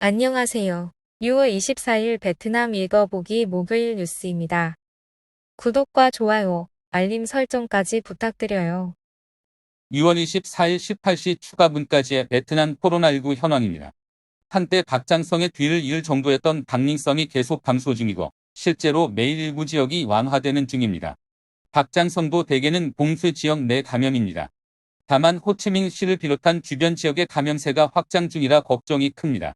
안녕하세요. 6월 24일 베트남 읽어보기 목요일 뉴스입니다. 구독과 좋아요, 알림 설정까지 부탁드려요. 6월 24일 18시 추가 문까지의 베트남 코로나19 현황입니다. 한때 박장성의 뒤를 이을 정도였던 박링성이 계속 감소 중이고 실제로 매일 일부 지역이 완화되는 중입니다. 박장성도 대개는 봉쇄 지역 내 감염입니다. 다만 호치민시를 비롯한 주변 지역의 감염세가 확장 중이라 걱정이 큽니다.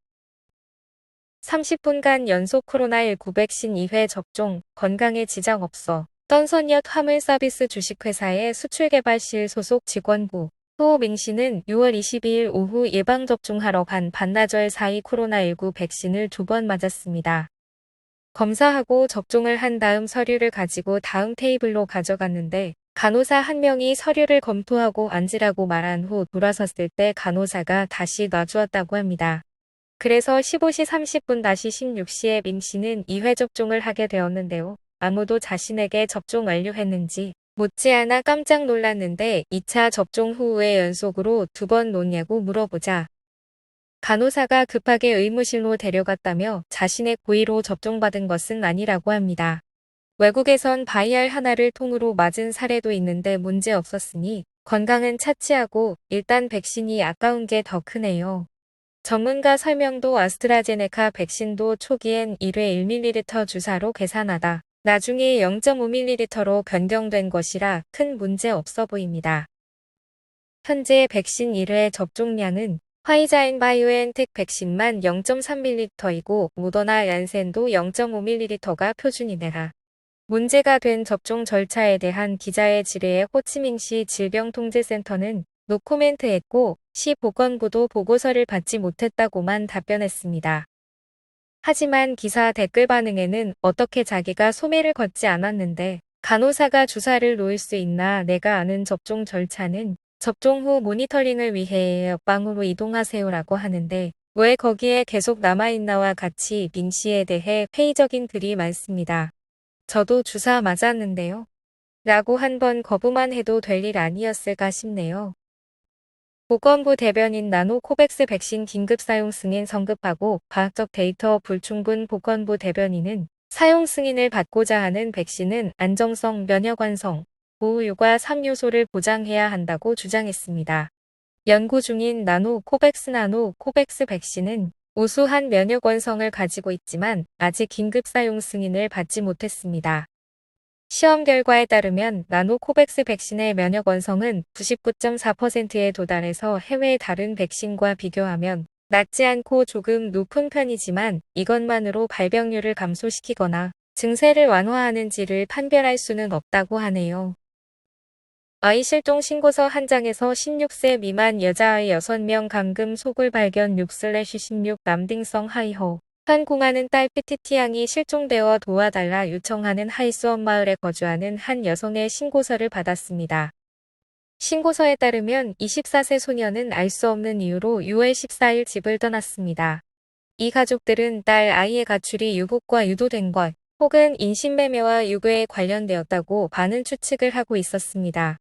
30분간 연속 코로나19 백신 2회 접종, 건강에 지장 없어. 떤선엿 화물서비스 주식회사의 수출개발실 소속 직원부 호민 씨는 6월 22일 오후 예방접종하러 간 반나절 사이 코로나19 백신을 2번 맞았습니다. 검사하고 접종을 한 다음 서류를 가지고 다음 테이블로 가져갔는데 간호사 한 명이 서류를 검토하고 앉으라고 말한 후 돌아섰을 때 간호사가 다시 놔주었다고 합니다. 그래서 15시 30분 다시 16시에 민 씨는 2회 접종을 하게 되었는데요. 아무도 자신에게 접종 완료했는지 묻지 않아 깜짝 놀랐는데 2차 접종 후에 연속으로 2번 놓냐고 물어보자 간호사가 급하게 의무실로 데려갔다며 자신의 고의로 접종받은 것은 아니라고 합니다. 외국에선 바이알 하나를 통으로 맞은 사례도 있는데 문제 없었으니 건강은 차치하고 일단 백신이 아까운 게 더 크네요. 전문가 설명도 아스트라제네카 백신도 초기엔 1회 1ml 주사로 계산하다 나중에 0.5ml로 변경된 것이라 큰 문제 없어 보입니다. 현재 백신 1회 접종량은 화이자앤바이오엔텍 백신만 0.3ml이고 모더나 얀센도 0.5ml가 표준이네라. 문제가 된 접종 절차에 대한 기자의 질의에 호치민시 질병통제센터는 노코멘트했고 시 보건부도 보고서를 받지 못했다고만 답변했습니다. 하지만 기사 댓글 반응에는 어떻게 자기가 소매를 걷지 않았는데 간호사가 주사를 놓을 수 있나 내가 아는 접종 절차는 접종 후 모니터링을 위해 옆방으로 이동하세요라고 하는데 왜 거기에 계속 남아있나와 같이 민 씨에 대해 회의적인 글이 많습니다. 저도 주사 맞았는데요. 라고 한 번 거부만 해도 될 일 아니었을까 싶네요. 보건부 대변인 나노 코백스 백신 긴급 사용 승인 성급하고 과학적 데이터 불충분 보건부 대변인은 사용 승인을 받고자 하는 백신은 안정성, 면역 완성, 보호율과 3요소를 보장해야 한다고 주장했습니다. 연구 중인 나노 코백스 백신은 우수한 면역 완성을 가지고 있지만 아직 긴급 사용 승인을 받지 못했습니다. 시험 결과에 따르면 나노코백스 백신의 면역 원성은 99.4%에 도달해서 해외 다른 백신과 비교하면 낮지 않고 조금 높은 편이지만 이것만으로 발병률을 감소시키거나 증세를 완화하는지를 판별할 수는 없다고 하네요. 아이 실종 신고서 한 장에서 16세 미만 여자아이 6명 감금 소굴 발견 6/16 남딩성 하이호 한 공하는 딸 PTT양이 실종되어 도와달라 요청하는 하이수원 마을에 거주하는 한 여성의 신고서를 받았습니다. 신고서에 따르면 24세 소녀는 알 수 없는 이유로 6월 14일 집을 떠났습니다. 이 가족들은 딸 아이의 가출이 유복과 유도된 것 혹은 인신매매와 유괴에 관련되었다고 많은 추측을 하고 있었습니다.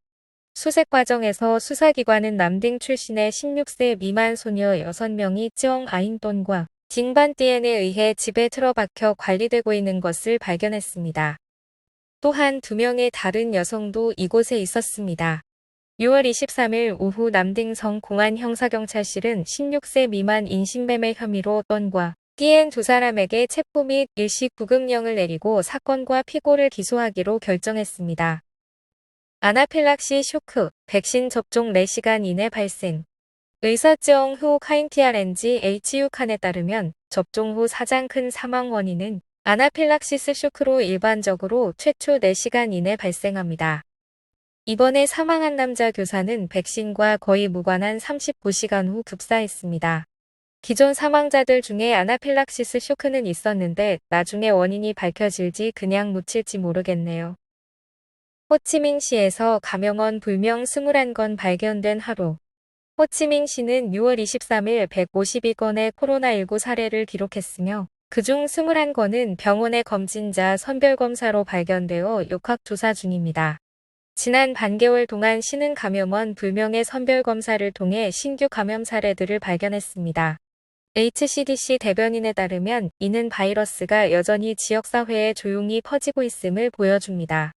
수색 과정에서 수사기관은 남딩 출신의 16세 미만 소녀 6명이 쯔엉 아잉돈과 징반띠엔에 의해 집에 틀어박혀 관리되고 있는 것을 발견했습니다. 또한 2명의 다른 여성도 이곳에 있었습니다. 6월 23일 오후 남딩성 공안 형사경찰실은 16세 미만 인신매매 혐의로 떤과 띠엔 두 사람에게 체포 및 일시 구금령을 내리고 사건과 피고를 기소하기로 결정했습니다. 아나필락시 쇼크, 백신 접종 4시간 이내 발생. 의사 쯔엉 후 카잉티아렌지 HU-칸에 따르면 접종 후 가장 큰 사망 원인은 아나필락시스 쇼크로 일반적으로 최초 4시간 이내 발생합니다. 이번에 사망한 남자 교사는 백신과 거의 무관한 39시간 후 급사했습니다. 기존 사망자들 중에 아나필락시스 쇼크는 있었는데 나중에 원인이 밝혀질지 그냥 묻힐지 모르겠네요. 호치민시에서 감염원 불명 21건 발견된 하루. 호치민시는 6월 23일 152건의 코로나19 사례를 기록했으며 그중 21건은 병원의 검진자 선별검사로 발견되어 역학조사 중입니다. 지난 반개월 동안 시는 감염원 불명의 선별검사를 통해 신규 감염 사례들을 발견했습니다. HCDC 대변인에 따르면 이는 바이러스가 여전히 지역사회에 조용히 퍼지고 있음을 보여줍니다.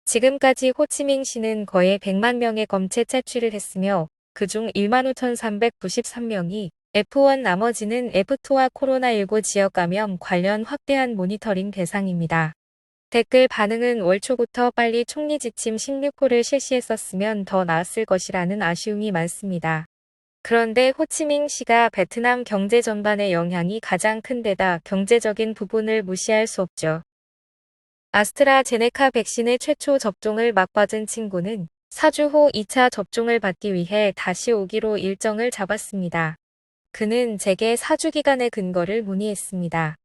지금까지 호치민시는 거의 100만 명의 검체 채취를 했으며 그중 15,393명이 F1 나머지는 F2와 코로나19 지역 감염 관련 확대한 모니터링 대상입니다. 댓글 반응은 월 초부터 빨리 총리 지침 16호를 실시했었으면 더 나았을 것이라는 아쉬움이 많습니다. 그런데 호치민시가 베트남 경제 전반의 영향이 가장 큰 데다 경제적인 부분을 무시할 수 없죠. 아스트라제네카 백신의 최초 접종을 막받은 친구는 4주 후 2차 접종을 받기 위해 다시 오기로 일정을 잡았습니다. 그는 제게 4주 기간의 근거를 문의했습니다.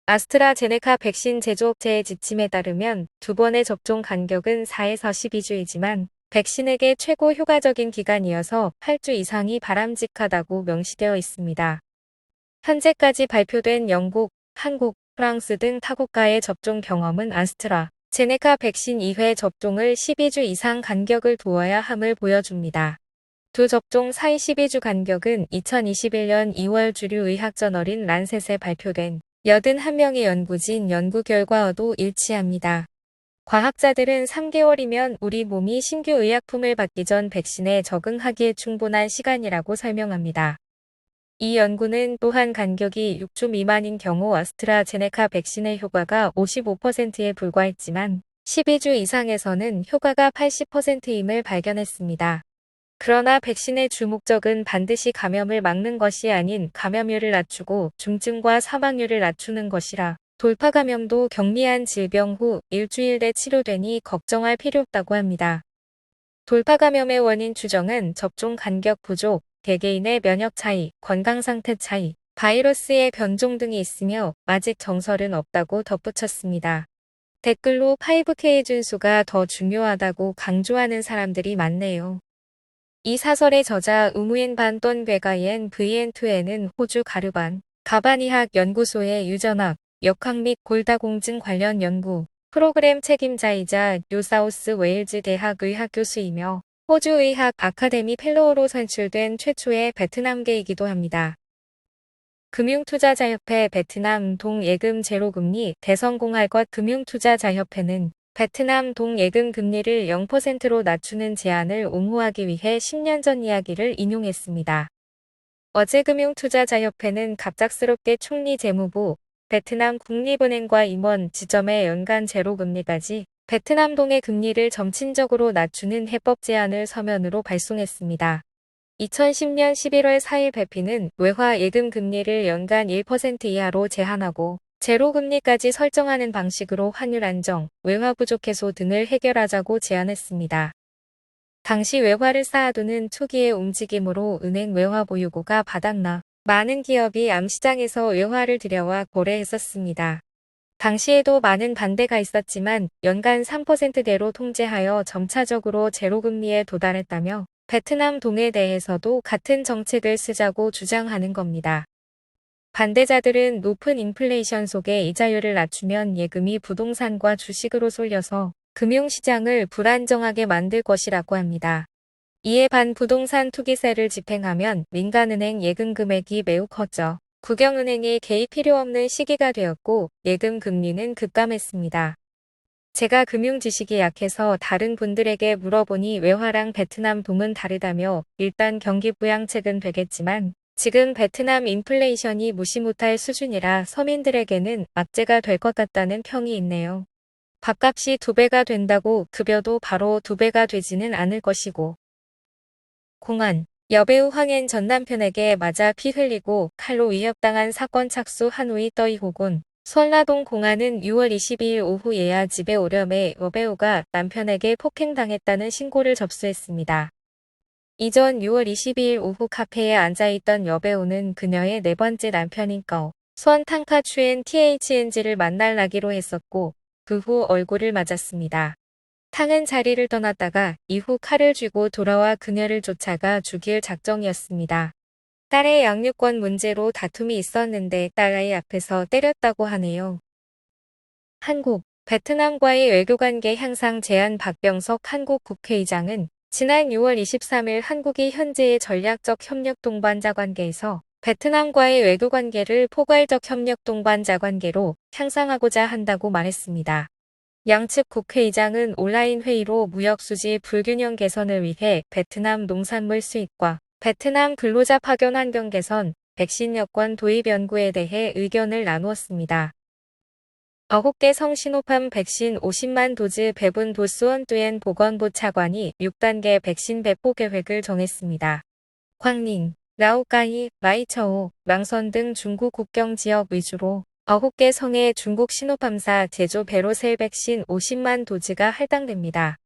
아스트라제네카 백신 제조업체의 지침에 따르면 두 번의 접종 간격은 4에서 12주이지만 백신에게 최고 효과적인 기간이어서 8주 이상이 바람직하다고 명시되어 있습니다. 현재까지 발표된 영국, 한국, 프랑스 등 타국가의 접종 경험은 아스트라제네카 백신 2회 접종을 12주 이상 간격을 두어야 함을 보여줍니다. 두 접종 사이 12주 간격은 2021년 2월 주류 의학저널인 란셋에 발표된 81명의 연구진 연구 결과와도 일치합니다. 과학자들은 3개월이면 우리 몸이 신규 의약품을 받기 전 백신에 적응하기에 충분한 시간이라고 설명합니다. 이 연구는 또한 간격이 6주 미만인 경우 아스트라제네카 백신의 효과가 55%에 불과했지만 12주 이상에서는 효과가 80%임을 발견했습니다. 그러나 백신의 주 목적은 반드시 감염을 막는 것이 아닌 감염률을 낮추고 중증과 사망률을 낮추는 것이라 돌파 감염도 경미한 질병 후 일주일 내 치료되니 걱정할 필요 없다고 합니다. 돌파 감염의 원인 추정은 접종 간격 부족, 개개인의 면역 차이, 건강 상태 차이, 바이러스의 변종 등이 있으며 아직 정설은 없다고 덧붙였습니다. 댓글로 5K 준수가 더 중요하다고 강조하는 사람들이 많네요. 이 사설의 저자 우무엔 반 똔괴가옌 VN2에는 호주 가르반, 가바니학 연구소의 유전학, 역학 및 골다공증 관련 연구, 프로그램 책임자이자 뉴사우스 웨일즈 대학 의학 교수이며 호주 의학 아카데미 펠로우로 선출된 최초의 베트남계이기도 합니다. 금융투자자협회 베트남 동예금 제로금리 대성공할 것 금융투자자협회는 베트남 동예금 금리를 0%로 낮추는 제안을 옹호하기 위해 10년 전 이야기를 인용했습니다. 어제 금융투자자협회는 갑작스럽게 총리 재무부, 베트남 국립은행과 임원 지점의 연간 제로금리까지 베트남 동의 금리를 점진적으로 낮추는 해법 제안을 서면으로 발송했습니다. 2010년 11월 4일 배피는 외화 예금 금리를 연간 1% 이하로 제한하고 제로금리까지 설정하는 방식으로 환율 안정, 외화 부족 해소 등을 해결하자고 제안했습니다. 당시 외화를 쌓아두는 투기의 움직임으로 은행 외화 보유고가 바닥나 많은 기업이 암시장에서 외화를 들여와 거래했었습니다. 당시에도 많은 반대가 있었지만 연간 3%대로 통제하여 점차적으로 제로금리에 도달했다며 베트남 동에 대해서도 같은 정책을 쓰자고 주장하는 겁니다. 반대자들은 높은 인플레이션 속에 이자율을 낮추면 예금이 부동산과 주식으로 쏠려서 금융시장을 불안정하게 만들 것이라고 합니다. 이에 반부동산 투기세를 집행하면 민간은행 예금 금액이 매우 컸죠. 국영은행이 개입 필요 없는 시기가 되었고 예금 금리는 급감했습니다. 제가 금융 지식이 약해서 다른 분들에게 물어보니 외화랑 베트남 동은 다르다며 일단 경기 부양책은 되겠지만 지금 베트남 인플레이션이 무시 못할 수준이라 서민들에게는 악재가 될 것 같다는 평이 있네요. 밥값이 2배가 된다고 급여도 바로 2배가 되지는 않을 것이고. 공안, 여배우 황엔 전 남편에게 맞아 피 흘리고 칼로 위협당한 사건 착수한 후의 떠이호군. 설라동 공안은 6월 22일 오후 예야 집에 오려매 여배우가 남편에게 폭행당했다는 신고를 접수했습니다. 이전 6월 22일 오후 카페에 앉아있던 여배우는 그녀의 네 번째 남편인 수원 탕카추엔 THNG를 만나기로 했었고 그 후 얼굴을 맞았습니다. 탕은 자리를 떠났다가 이후 칼을 쥐고 돌아와 그녀를 쫓아가 죽일 작정이었습니다. 딸의 양육권 문제로 다툼이 있었는데 딸아이 앞에서 때렸다고 하네요. 한국, 베트남과의 외교관계 향상 제안 박병석 한국 국회의장은 지난 6월 23일 한국이 현재의 전략적 협력 동반자 관계에서 베트남과의 외교 관계를 포괄적 협력 동반자 관계로 향상하고자 한다고 말했습니다. 양측 국회의장은 온라인 회의로 무역 수지 불균형 개선을 위해 베트남 농산물 수입과 베트남 근로자 파견 환경 개선, 백신 여권 도입 연구에 대해 의견을 나누었습니다. 어국대 성시노팜 백신 50만 도즈 배분 도수원 뚜엔 보건부 차관이 6단계 백신 배포 계획을 정했습니다. 광닝, 라오까이, 마이처오, 랑선 등 중국 국경 지역 위주로 어국계 성의 중국 시노팜사 제조 베로셀 백신 50만 도즈가 할당됩니다.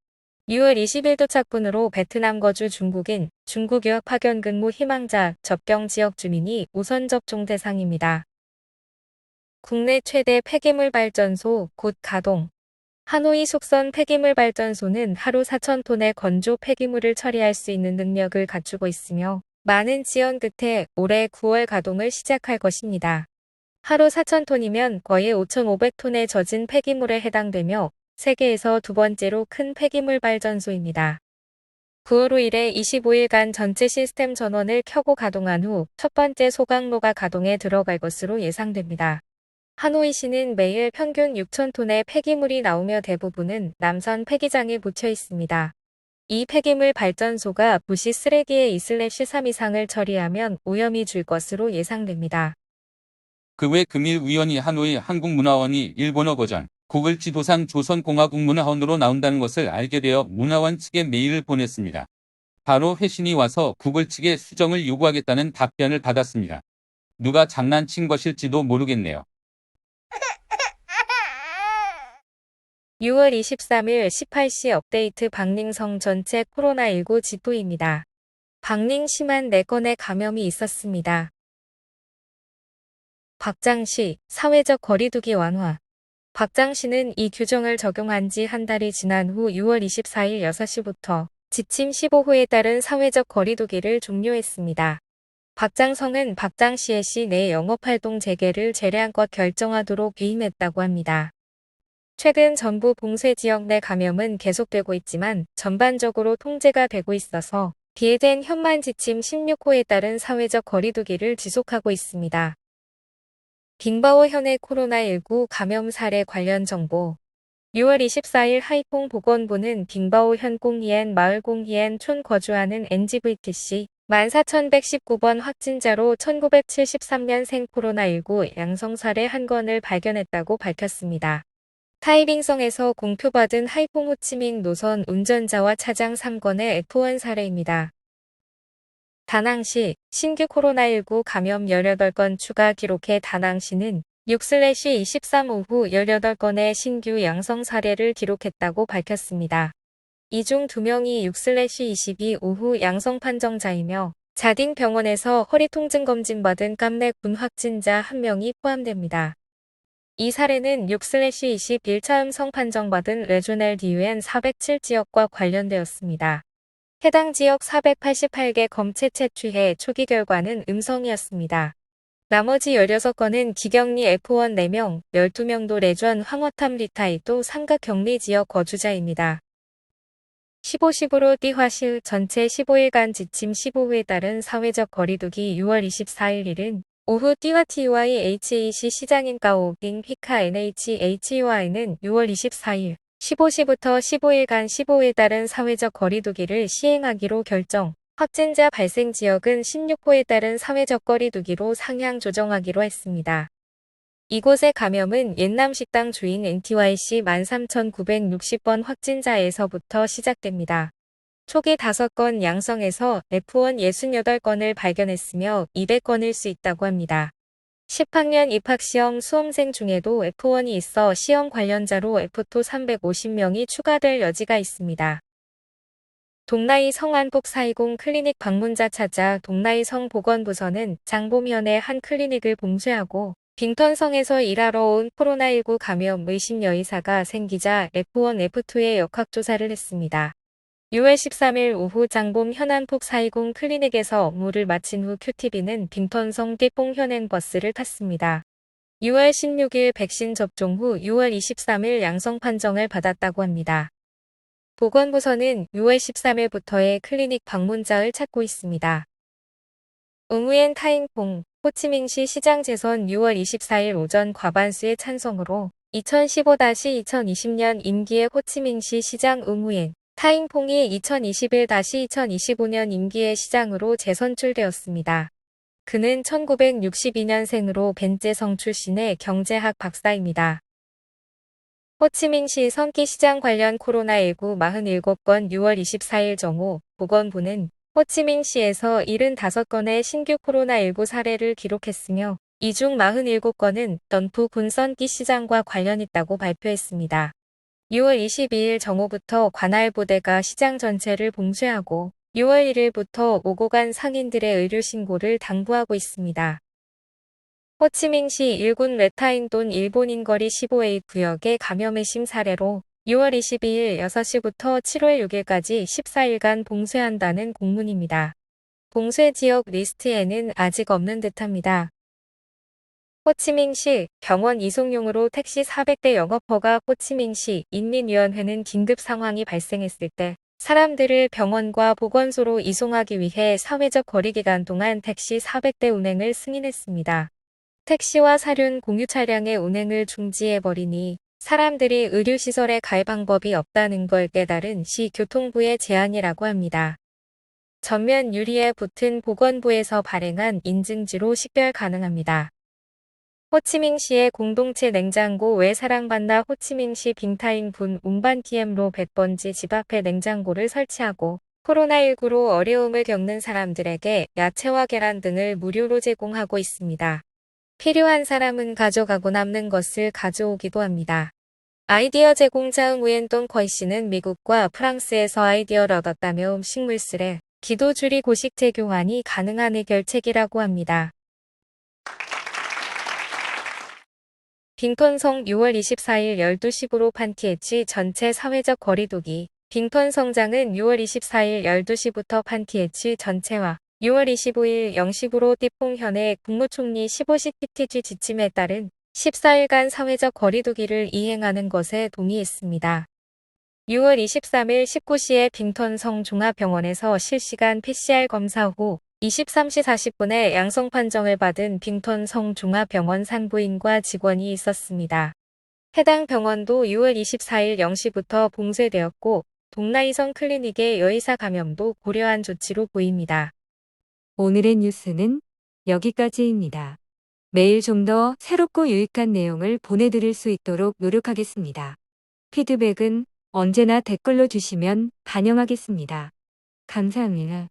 6월 20일 도착분으로 베트남 거주 중국인, 중국 유학 파견 근무 희망자, 접경 지역 주민이 우선 접종 대상입니다. 국내 최대 폐기물 발전소 곧 가동. 하노이 속선 폐기물 발전소는 하루 4,000톤의 건조 폐기물을 처리할 수 있는 능력을 갖추고 있으며 많은 지원 끝에 올해 9월 가동을 시작할 것입니다. 하루 4,000톤이면 거의 5,500톤의 젖은 폐기물에 해당되며 세계에서 두 번째로 큰 폐기물 발전소입니다. 9월 5일에 25일간 전체 시스템 전원을 켜고 가동한 후 첫 번째 소각로가 가동에 들어갈 것으로 예상됩니다. 하노이시는 매일 평균 6,000톤의 폐기물이 나오며 대부분은 남선 폐기장에 묻혀 있습니다. 이 폐기물 발전소가 부시 쓰레기의 2/3 이상을 처리하면 오염이 줄 것으로 예상됩니다. 그 외 금일 우연히 하노이 한국문화원이 일본어 버전 구글 지도상 조선공화국문화원으로 나온다는 것을 알게 되어 문화원 측에 메일을 보냈습니다. 바로 회신이 와서 구글 측에 수정을 요구하겠다는 답변을 받았습니다. 누가 장난친 것일지도 모르겠네요. 6월 23일 18시 업데이트 박寧성 전체 코로나19 지도입니다. 박寧심한 4건의 감염이 있었습니다. 박장시, 사회적 거리두기 완화. 박장시는 이 규정을 적용한 지 한 달이 지난 후 6월 24일 6시부터 지침 15호에 따른 사회적 거리두기를 종료했습니다. 박장성은 박장시의 시내 영업활동 재개를 재량껏 결정하도록 위임했다고 합니다. 최근 전부 봉쇄 지역 내 감염은 계속되고 있지만 전반적으로 통제가 되고 있어서 비해된 현만 지침 16호에 따른 사회적 거리두기를 지속하고 있습니다. 빙바오 현의 코로나19 감염 사례 관련 정보 6월 24일 하이퐁 보건부는 빙바오 현 공이엔 마을 공이엔 촌 거주하는 NGVTC 14,119번 확진자로 1973년생 코로나19 양성 사례 1건을 발견했다고 밝혔습니다. 타이빙성에서 공표받은 하이퐁 호치민 노선 운전자와 차장 3건의 F1 사례입니다. 다낭시 신규 코로나19 감염 18건 추가 기록해 다낭시는 6/23 오후 18건의 신규 양성 사례를 기록했다고 밝혔습니다. 이 중 2명이 6/22 오후 양성 판정자이며 자딩 병원에서 허리 통증 검진 받은 깜내 군 확진자 1명이 포함됩니다. 이 사례는 6/21차 음성 판정받은 레조넬 DUN 407 지역과 관련되었습니다. 해당 지역 488개 검체 채취해 초기 결과는 음성이었습니다. 나머지 16건은 기격리 F1 4명, 12명도 레전 황허탐 리타이도 삼각격리 지역 거주자입니다. 15.10으로 띠화실 전체 15일간 지침 15후에 따른 사회적 거리두기 6월 24일은 오후 띠와 TYHAC 시장인 까오빙 피카 NHHUI는 6월 24일 15시부터 15일간 15에 따른 사회적 거리두기를 시행하기로 결정. 확진자 발생 지역은 16호에 따른 사회적 거리두기로 상향 조정하기로 했습니다. 이곳의 감염은 옛남식당 주인 NTYC 13,960번 확진자에서부터 시작됩니다. 초기 5건 양성에서 F1 68건을 발견했으며 200건일 수 있다고 합니다. 10학년 입학시험 수험생 중에도 F1이 있어 시험 관련자로 F2 350명이 추가될 여지가 있습니다. 동나이 성안폭 420 클리닉 방문자 찾아 동나이 성 보건부서는 장봄현의 한 클리닉을 봉쇄하고 빙턴성에서 일하러 온 코로나19 감염 의심 여의사가 생기자 F1, F2의 역학조사를 했습니다. 6월 13일 오후 장봄 현안폭 420 클리닉에서 업무를 마친 후 큐티비는 빙턴성 띠뽕 현행 버스를 탔습니다. 6월 16일 백신 접종 후 6월 23일 양성 판정을 받았다고 합니다. 보건부서는 6월 13일부터의 클리닉 방문자를 찾고 있습니다. 응우엔 타잉퐁, 호치민시 시장 재선 6월 24일 오전 과반수의 찬성으로 2015-2020년 임기의 호치민시 시장 응우엔 타잉퐁이 2021-2025년 임기의 시장으로 재선출되었습니다. 그는 1962년생으로 벤제성 출신의 경제학 박사입니다. 호치민시 선기시장 관련 코로나19 47건 6월 24일 정오 보건부는 호치민시에서 75건의 신규 코로나19 사례를 기록했으며 이 중 47건은 던푸 군선기 시장과 관련 있다고 발표했습니다. 6월 22일 정오부터 관할 부대가 시장 전체를 봉쇄하고 6월 1일부터 오고 간 상인들의 의료 신고를 당부하고 있습니다. 호치민시 일군 레타인돈 일본인 거리 15A 구역의 감염의심 사례로 6월 22일 6시부터 7월 6일까지 14일간 봉쇄한다는 공문입니다. 봉쇄 지역 리스트에는 아직 없는 듯합니다. 호치민시 병원 이송용으로 택시 400대 영업허가 호치민시 인민위원회는 긴급 상황이 발생했을 때 사람들을 병원과 보건소로 이송하기 위해 사회적 거리 기간 동안 택시 400대 운행을 승인했습니다. 택시와 사륜 공유 차량의 운행을 중지해버리니 사람들이 의료시설에 갈 방법이 없다는 걸 깨달은 시 교통부의 제안이라고 합니다. 전면 유리에 붙은 보건부에서 발행한 인증지로 식별 가능합니다. 호치민시의 공동체 냉장고 외 사랑받나 호치민시 빙타잉 군 운반티엠로 100번지 집 앞에 냉장고를 설치하고 코로나19로 어려움을 겪는 사람들에게 야채와 계란 등을 무료로 제공하고 있습니다. 필요한 사람은 가져가고 남는 것을 가져오기도 합니다. 아이디어 제공자 응우엔 똥커이 씨는 미국과 프랑스에서 아이디어를 얻었다며 음식물슬에 기도 줄이 고식 재교환이 가능한 해결책이라고 합니다. 빙톤성 6월 24일 12시 부로 판티에치 전체 사회적 거리두기 빙톤성장은 6월 24일 12시부터 판티에치 전체와 6월 25일 0시부로 띠퐁현의 국무총리 15시 PTG 지침에 따른 14일간 사회적 거리두기를 이행하는 것에 동의했습니다. 6월 23일 19시에 빙톤성 종합병원에서 실시간 PCR 검사 후 23시 40분에 양성 판정을 받은 빙톤성 종합병원 산부인과 직원이 있었습니다. 해당 병원도 6월 24일 0시부터 봉쇄되었고 동라이성 클리닉의 여의사 감염도 고려한 조치로 보입니다. 오늘의 뉴스는 여기까지입니다. 매일 좀 더 새롭고 유익한 내용을 보내드릴 수 있도록 노력하겠습니다. 피드백은 언제나 댓글로 주시면 반영하겠습니다. 감사합니다.